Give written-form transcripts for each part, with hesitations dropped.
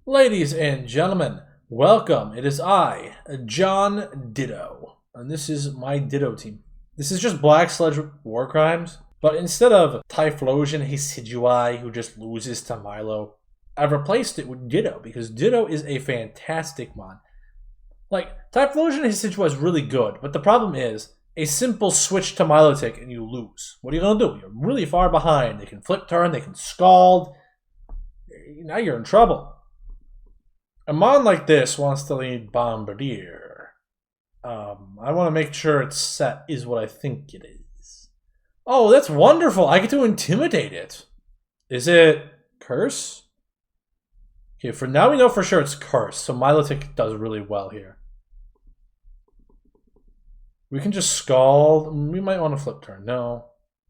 Ladies and gentlemen, welcome. It is I, John Ditto, and this is my Ditto team. This is just Black Sledge War Crimes, but instead of Typhlosion Hecidueye, who just loses to Milo, I've replaced it with Ditto because Ditto is a fantastic mon. Like, Typhlosion Hecidueye is really good, but the problem is a simple switch to Milotic and you lose. What are you going to do? You're really far behind. They can flip turn, they can scald. Now you're in trouble. A mon like this wants to lead Bombardier. I want to make sure it's set is what I think it is. Oh, that's wonderful. I get to intimidate it. Is it Curse? Okay, for now we know for sure it's Curse, so Milotic does really well here. We can just Scald. We might want to flip turn. No.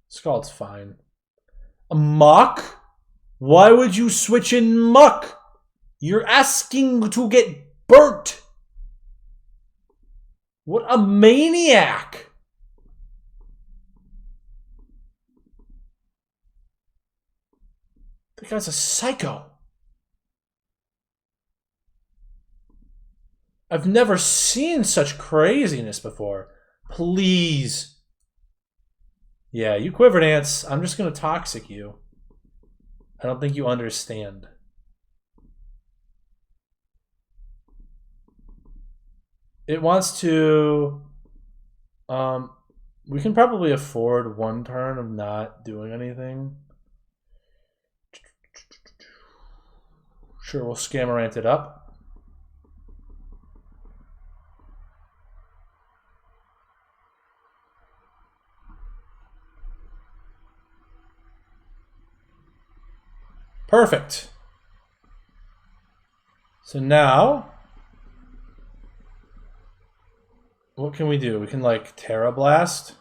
Scald's fine. A Muck? Why would you switch in Muck? You're asking to get burnt. What a maniac. That guy's a psycho. I've never seen such craziness before. Please. Yeah, you Quiver Dance. I'm just going to Toxic you. I don't think you understand. It wants to... we can probably afford one turn of not doing anything. Sure, we'll Scamorant it up. Perfect. So now... what can we do? We can like Terra Blast,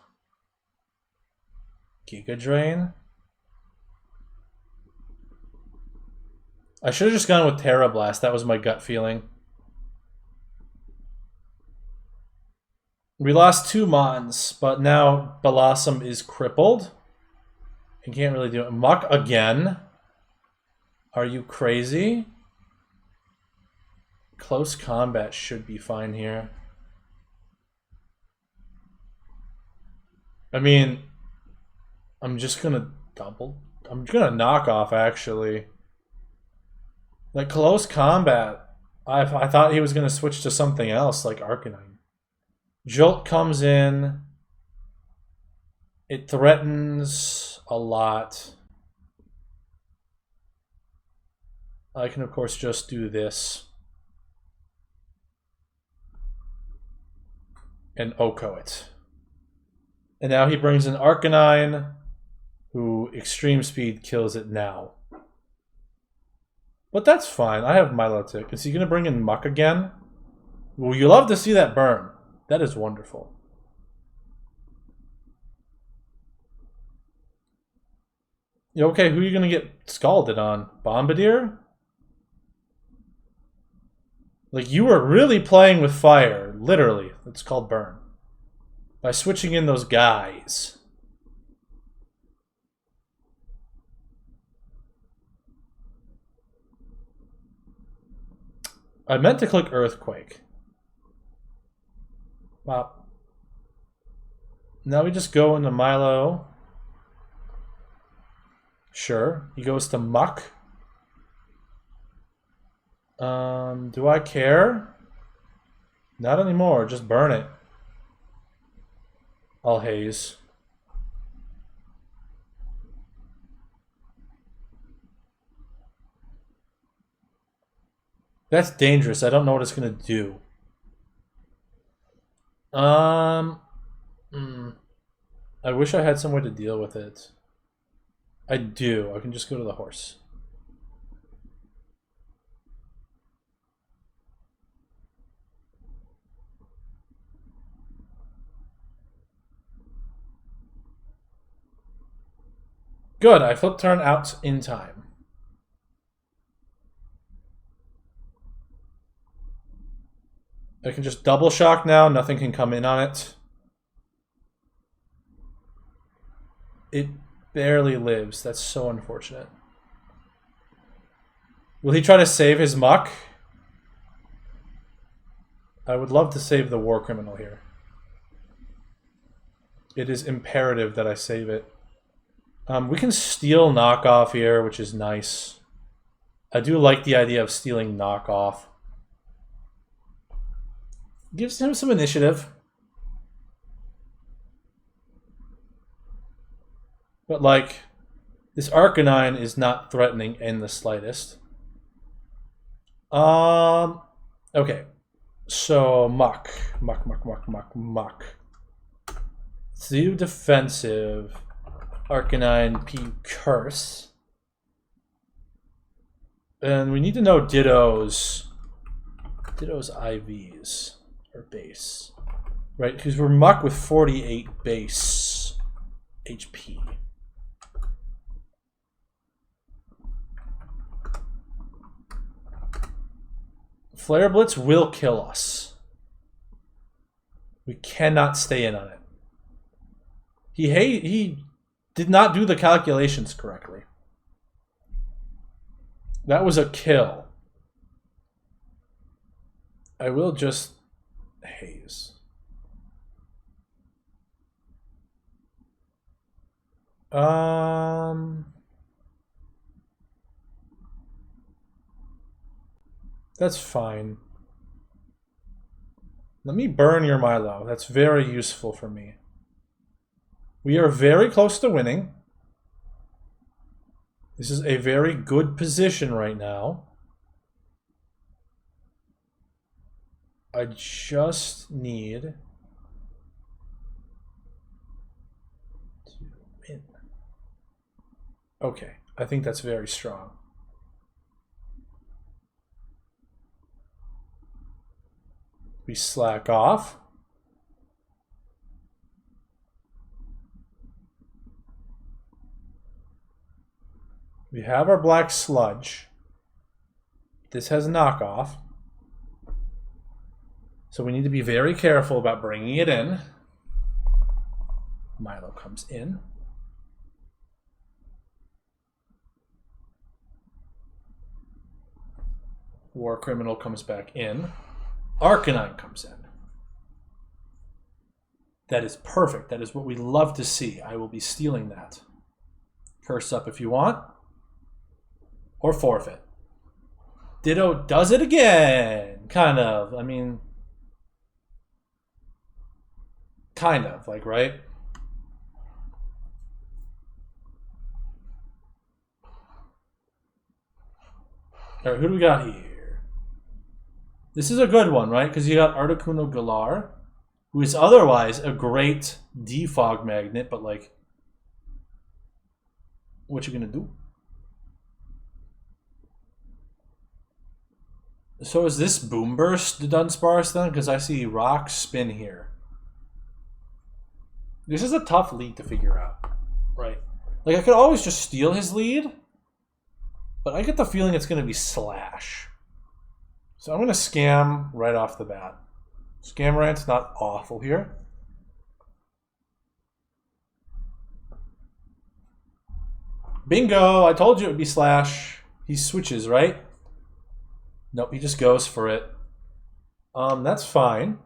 Giga Drain. I should have just gone with Terra Blast. That was my gut feeling. We lost two Mons, but now Blossom is crippled. You can't really do it. Muck again. Are you crazy? Close combat should be fine here. I mean, I'm just gonna I'm gonna knock off actually. Like close combat, I thought he was gonna switch to something else like Arcanine. Jolt comes in. It threatens a lot. I can of course just do this. And Oko it. And now he brings in Arcanine, who Extreme Speed kills it now. But that's fine. I have Milotic. Is he going to bring in Muck again? Well, you love to see that burn. That is wonderful. Okay, who are you going to get scalded on? Bombardier? Like, you were really playing with fire. Literally. It's called burn. By switching in those guys. I meant to click Earthquake. Wow. Now we just go into Milo. Sure. He goes to Muck. Do I care? Not anymore. Just burn it. I'll haze. That's dangerous. I don't know what it's going to do. I wish I had some way to deal with it. I do. I can just go to the horse. Good, I flip turn out in time. I can just double shock now, nothing can come in on it. It barely lives, that's so unfortunate. Will he try to save his muck? I would love to save the war criminal here. It is imperative that I save it. We can steal knockoff here, which is nice. I do like the idea of stealing knockoff. Gives him some initiative. But, like, this Arcanine is not threatening in the slightest. Okay. So, Muck. Muck. 2 defensive. Arcanine P Curse. And we need to know Ditto's IVs, or base. Right, because we're Muck with 48 base HP. Flare Blitz will kill us. We cannot stay in on it. He did not do the calculations correctly. That was a kill. I will just haze. That's fine. Let me burn your Milo. That's very useful for me. We are very close to winning. This is a very good position right now. I just need to win. Okay, I think that's very strong. We slack off. We have our black sludge. This has knockoff. So we need to be very careful about bringing it in. Milo comes in. War Criminal comes back in. Arcanine comes in. That is perfect. That is what we love to see. I will be stealing that. Curse up if you want. Or forfeit. Ditto does it again. Kind of. I mean... Kind of, like, right? Alright, who do we got here? This is a good one, right? Because you got Articuno Galar, who is otherwise a great defog magnet, but, like, what you gonna do? So is this Boom Burst the Dunsparce then? Because I see Rock Spin here. This is a tough lead to figure out, right? Like, I could always just steal his lead, but I get the feeling it's going to be Slash. So I'm going to Scam right off the bat. Scamorant's not awful here. Bingo! I told you it would be Slash. He switches, right? Nope, he just goes for it. That's fine.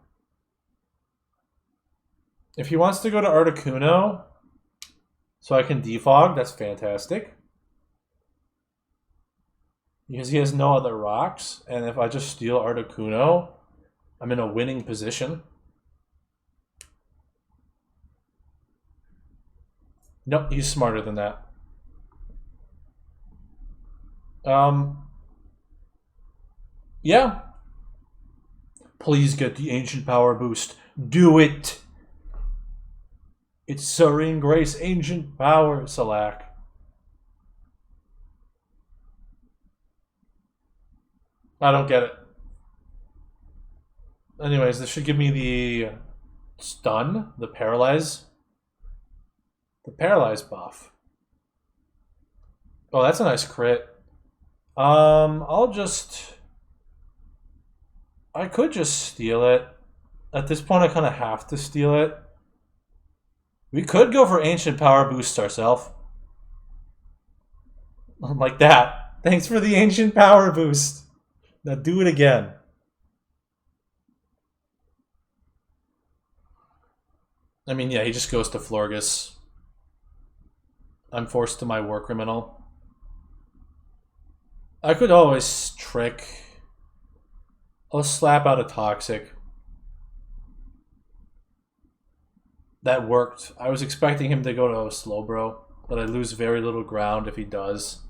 If he wants to go to Articuno, so I can defog, that's fantastic. Because he has no other rocks, and if I just steal Articuno, I'm in a winning position. Nope, he's smarter than that. Yeah. Please get the Ancient Power boost. Do it! It's Serene Grace, Ancient Power, Salac. I don't get it. Anyways, this should give me the stun, the paralyze buff. Oh, that's a nice crit. I could just steal it. At this point, I kind of have to steal it. We could go for Ancient Power boost ourselves. Like that. Thanks for the ancient power boost. Now do it again. I mean, yeah, he just goes to Florgus. I'm forced to my war criminal. I could always trick. I'll slap out a toxic. That worked. I was expecting him to go to a Slowbro, but I lose very little ground if he does.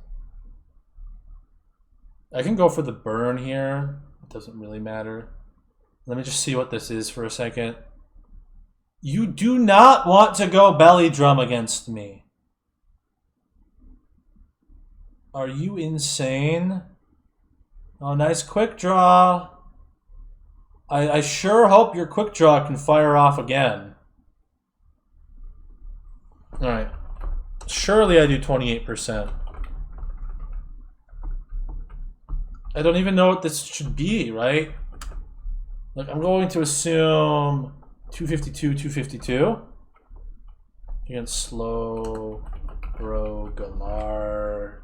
I can go for the burn here. It doesn't really matter. Let me just see what this is for a second. You do not want to go belly drum against me. Are you insane? Oh, nice quick draw. I sure hope your quick draw can fire off again. Alright. Surely I do 28%. I don't even know what this should be, right? Like, I'm going to assume 252, 252. Against Slow, Bro, Galar.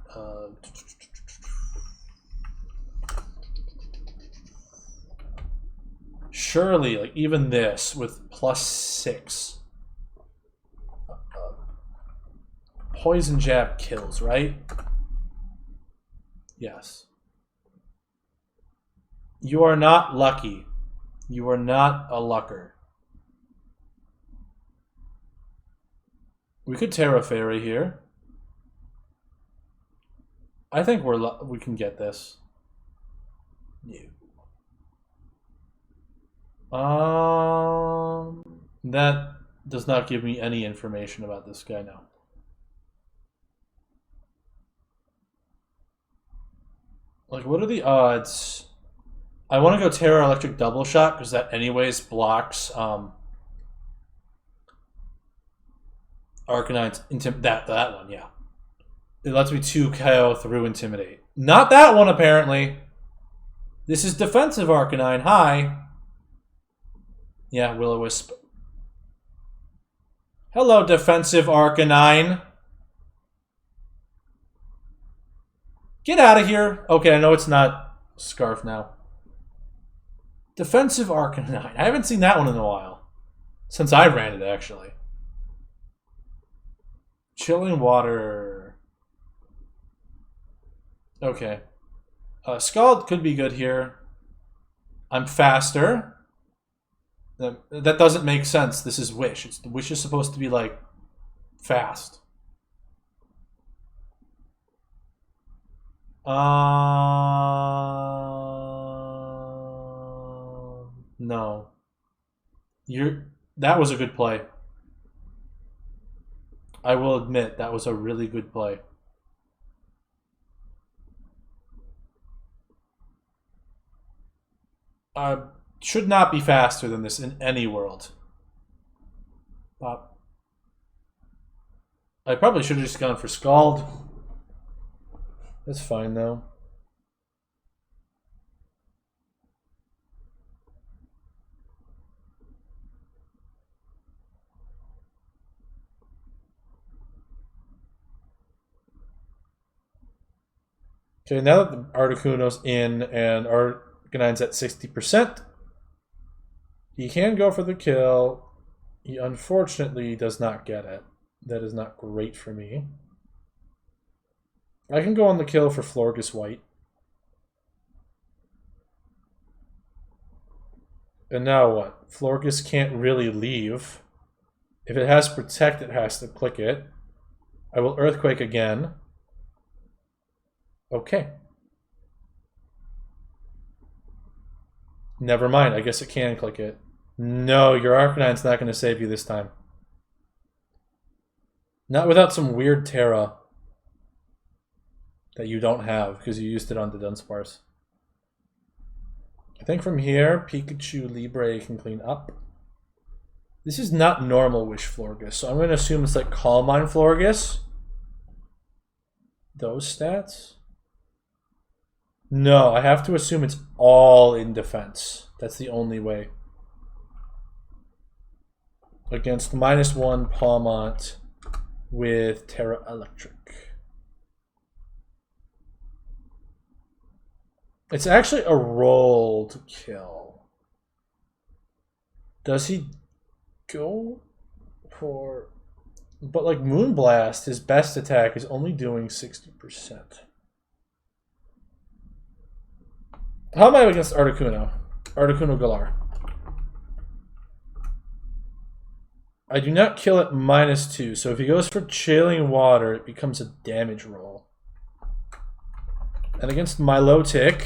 Surely, like, even this with +6. Poison jab kills, right? Yes. You are not lucky. You are not a lucker. We could Terra Fairy here. I think we can get this. No. That does not give me any information about this guy now. Like, what are the odds? I want to go Terra Electric Double Shot because that anyways blocks Arcanine's that one, yeah. It lets me 2 KO through Intimidate. Not that one, apparently. This is defensive Arcanine. Hi. Yeah, Will-O-Wisp. Hello, defensive Arcanine. Get out of here. Okay, I know it's not Scarf now. Defensive Arcanine. I haven't seen that one in a while. Since I ran it, actually. Chilling Water. Okay. Scald could be good here. I'm faster. That doesn't make sense. This is Wish. Wish is supposed to be, like, fast. No. That was a good play. I will admit that was a really good play. Should not be faster than this in any world. Pop. I probably should have just gone for Scald. That's fine though. Okay, now that the Articuno's in and Arcanine's at 60%, he can go for the kill. He unfortunately does not get it. That is not great for me. I can go on the kill for Florgus White. And now what? Florgus can't really leave. If it has Protect, it has to click it. I will Earthquake again. Okay. Never mind, I guess it can click it. No, your Arcanine's not going to save you this time. Not without some weird Terra that you don't have because you used it on the Dunsparce. I think from here, Pikachu Libre can clean up. This is not normal Wish Florgus, so I'm going to assume it's like Calm Mind Florgus. Those stats? No, I have to assume it's all in defense. That's the only way. Against -1 Palmont with Terra Electric. It's actually a roll to kill. Does he go for... But like Moonblast, his best attack is only doing 60%. How am I against Articuno? Articuno Galar. I do not kill at -2, so if he goes for Chilling Water, it becomes a damage roll. And against Milotic,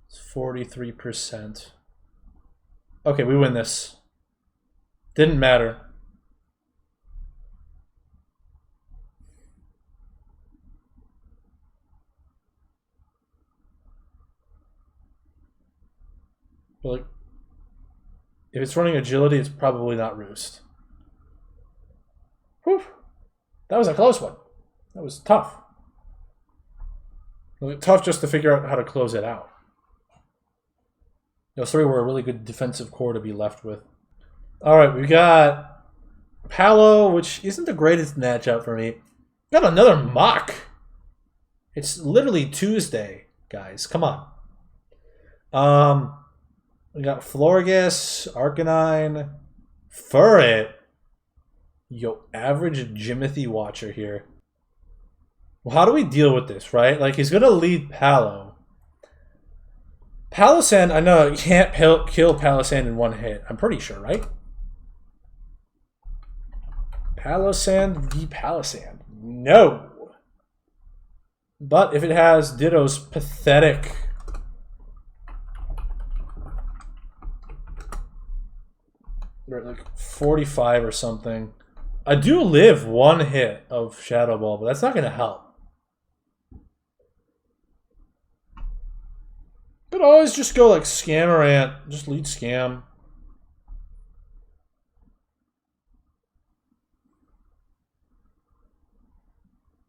it's 43%. Okay, we win this. Didn't matter. But like, if it's running agility, it's probably not Roost. Whew. That was a close one. That was tough. Tough just to figure out how to close it out. Those three were a really good defensive core to be left with. Alright, we got Palo, which isn't the greatest matchup for me. Got another Mach. It's literally Tuesday, guys. Come on. We got Florges, Arcanine, Furret. Yo, average Jimothy Watcher here. Well, how do we deal with this, right? Like, he's going to lead Palo. Palossand, I know you can't kill Palossand in one hit. I'm pretty sure, right? Palossand v. Palossand. No. But if it has Ditto's pathetic... like 45 or something. I do live one hit of Shadow Ball, but that's not going to help. Could always just go like Scamorant, just lead Scam.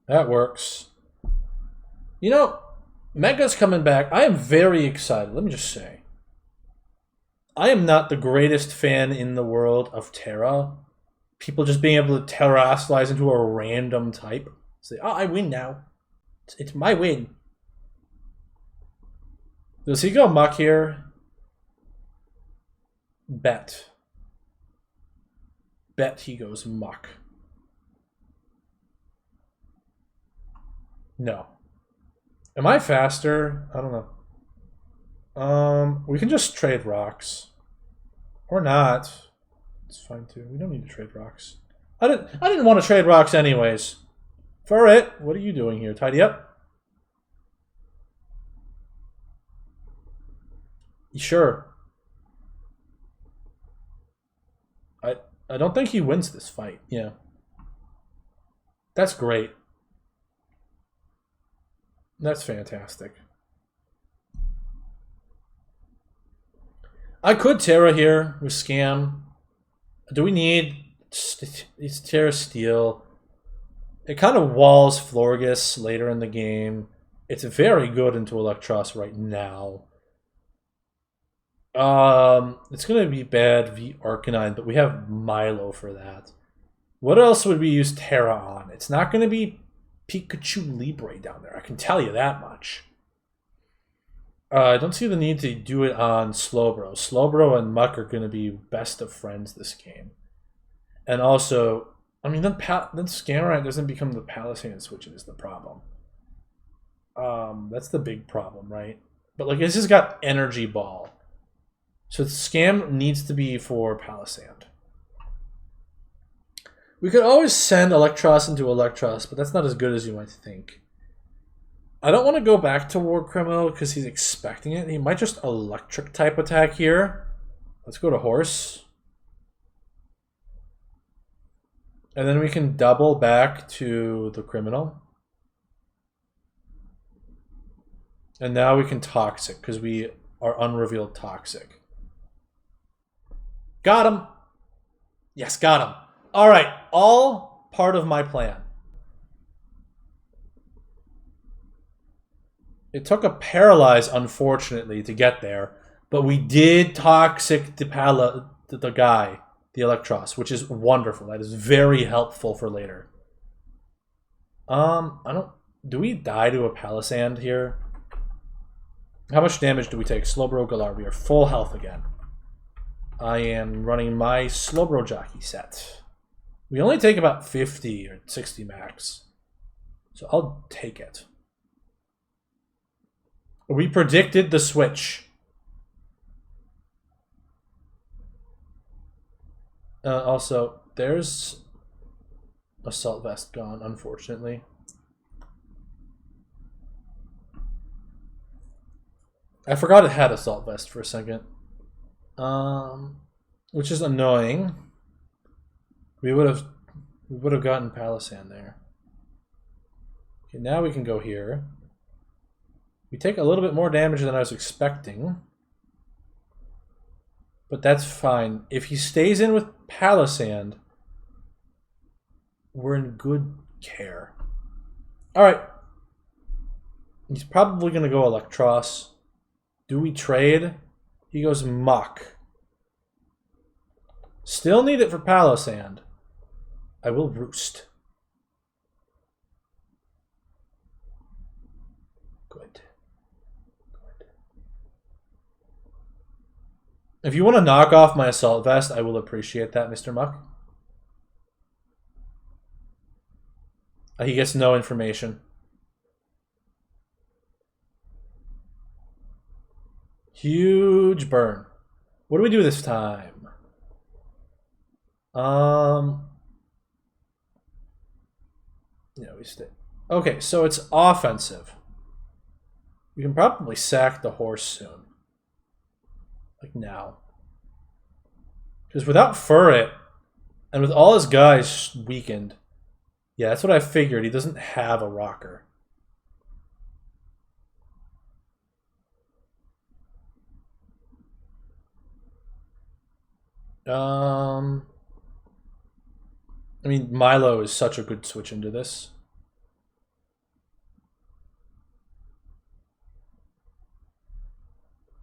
That works. You know, Mega's coming back. I am very excited. Let me just say. I am not the greatest fan in the world of Terra. People just being able to terrestrialize into a random type. Say, oh, I win now. It's my win. Does he go Muck here? Bet. Bet he goes Muck. No. Am I faster? I don't know. We can just trade rocks. Or not. It's fine too. We don't need to trade rocks. I didn't want to trade rocks anyways. Furret, what are you doing here? Tidy up? Sure. I don't think he wins this fight. Yeah. That's great. That's fantastic. I could Terra here with Scam. Do we need... It's Terra Steel. It kind of walls Florges later in the game. It's very good into Electros right now. It's going to be bad v Arcanine, but we have Milo for that. What else would we use Terra on? It's not going to be Pikachu Libre down there. I can tell you that much. I don't see the need to do it on Slowbro. Slowbro and Muck are going to be best of friends this game. And also, I mean, then Scamorant doesn't become the Palossand switch is the problem. That's the big problem, right? But like, this has got Energy Ball. So Scam needs to be for Palossand. We could always send Electros into Electros, but that's not as good as you might think. I don't want to go back to War Criminal because he's expecting it. He might just Electric type attack here. Let's go to Horse. And then we can double back to the Criminal. And now we can Toxic because we are unrevealed Toxic. Got him. Yes, got him. All right, all part of my plan. It took a Paralyze, unfortunately, to get there, but we did Toxic the guy, the Electros, which is wonderful. That is very helpful for later. I don't... Do we die to a Palossand here? How much damage do we take? Slowbro Galar. We are full health again. I am running my Slowbro Jockey set. We only take about 50 or 60 max. So I'll take it. We predicted the switch. Also, there's Assault Vest gone, unfortunately. I forgot it had Assault Vest for a second. Which is annoying. We would have gotten Palisand there. Okay, now we can go here. We take a little bit more damage than I was expecting. But that's fine. If he stays in with Palisand, we're in good care. Alright. He's probably going to go Electros. Do we trade? He goes Muck. Still need it for Palisand. I will Roost. Good. If you want to knock off my Assault Vest, I will appreciate that, Mr. Muck. He gets no information. Huge burn. What do we do this time? Yeah, we stay. Okay, so it's offensive. We can probably sack the horse soon. Like now. Because without Furret, and with all his guys weakened, yeah, that's what I figured. He doesn't have a rocker. I mean, Milo is such a good switch into this.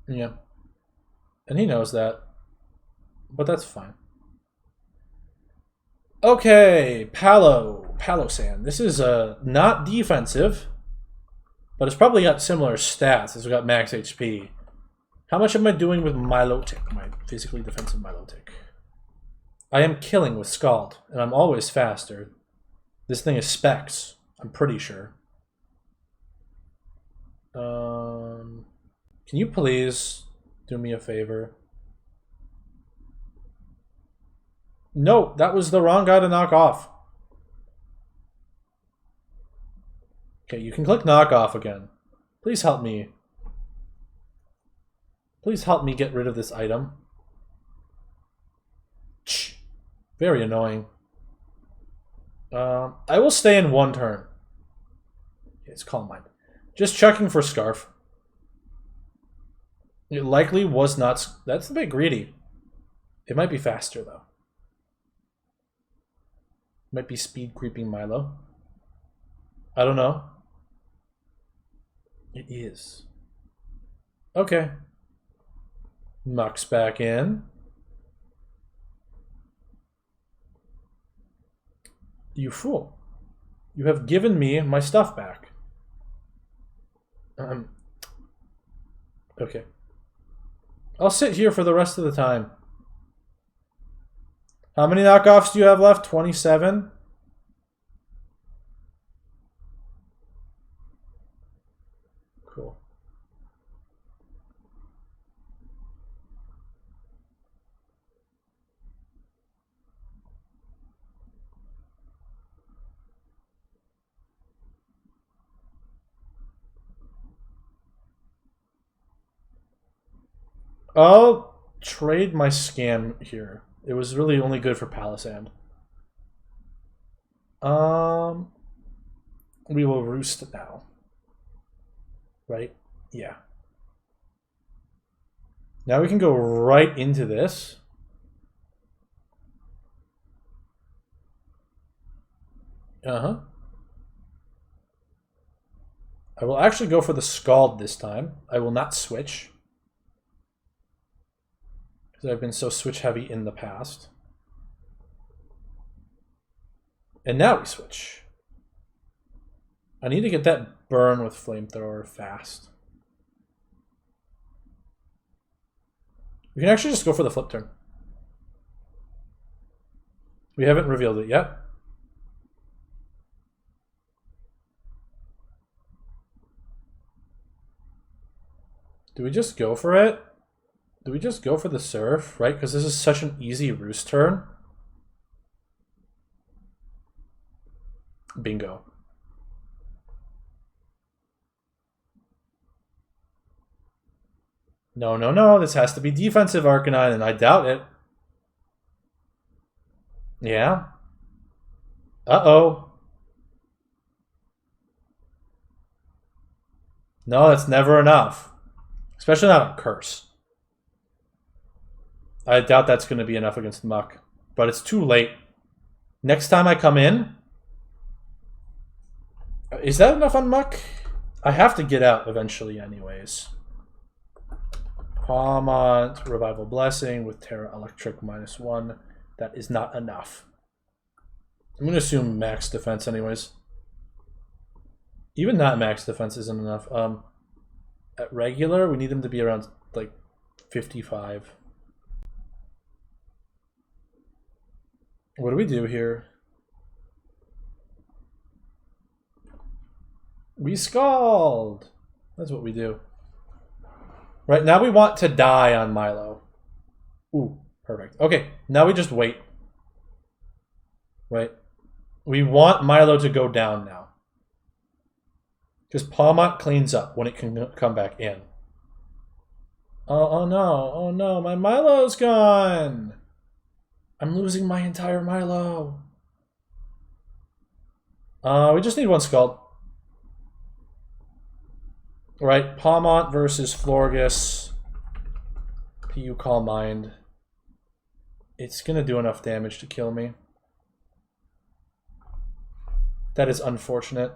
Yeah. And he knows that. But that's fine. Okay, Palisand. This is not defensive, but it's probably got similar stats. It's got max HP. How much am I doing with Milotic, my physically defensive Milotic? I am killing with Scald, and I'm always faster. This thing is specs, I'm pretty sure. Can you please do me a favor? No, that was the wrong guy to knock off. Okay, you can click knock off again. Please help me. Please help me get rid of this item. Very annoying. I will stay in one turn. It's Calm Mind. Just checking for Scarf. It likely was not... That's a bit greedy. It might be faster, though. Might be speed creeping Milo. I don't know. It is. Okay. Muck's back in. You fool. You have given me my stuff back. Okay. I'll sit here for the rest of the time. How many knockoffs do you have left? 27? Cool. I'll trade my scam here. It was really only good for Palisand. We will Roost now. Right? Yeah. Now we can go right into this. Uh-huh. I will actually go for the Scald this time. I will not switch. I've been so switch heavy in the past. And now we switch. I need to get that burn with Flamethrower fast. We can actually just go for the flip turn. We haven't revealed it yet. Do we just go for it? Do we just go for the surf, right? Because this is such an easy roost turn. Bingo. No, no, no. This has to be defensive Arcanine, and I doubt it. Yeah. Uh-oh. No, that's never enough. Especially not a curse. I doubt that's going to be enough against Muck. But it's too late. Next time I come in... Is that enough on Muck? I have to get out eventually anyways. Palmont, Revival Blessing with Terra Electric -1. That is not enough. I'm going to assume max defense anyways. Even that max defense isn't enough. At regular, we need him to be around like 55. What do we do here? We Scald! That's what we do. Right, now we want to die on Milo. Ooh, perfect. Okay, now we just wait. Right? We want Milo to go down now. Because Palmont cleans up when it can come back in. Oh no, oh no, my Milo's gone! I'm losing my entire Milo. We just need one Scald. Right, Palmont versus Florges. PU Calm Mind. It's going to do enough damage to kill me. That is unfortunate.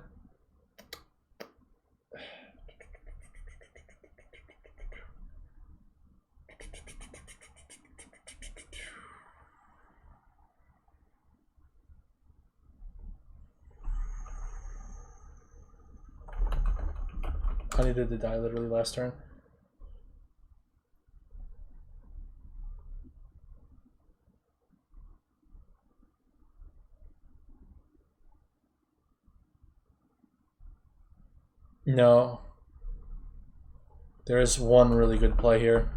I needed to die literally last turn. No. There is one really good play here.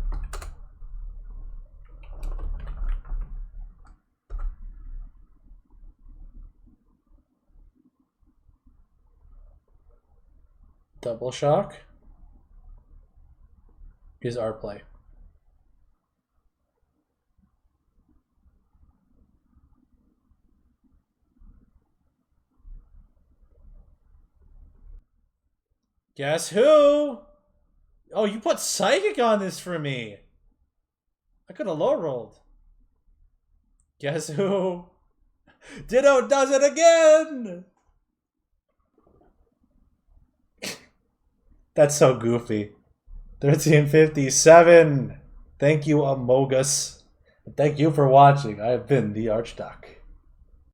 Double Shock is our play. Guess who? Oh, you put Psychic on this for me. I could have low rolled. Guess who? Ditto does it again! That's so goofy. 1357. Thank you, Amogus. Thank you for watching. I have been the Archduck.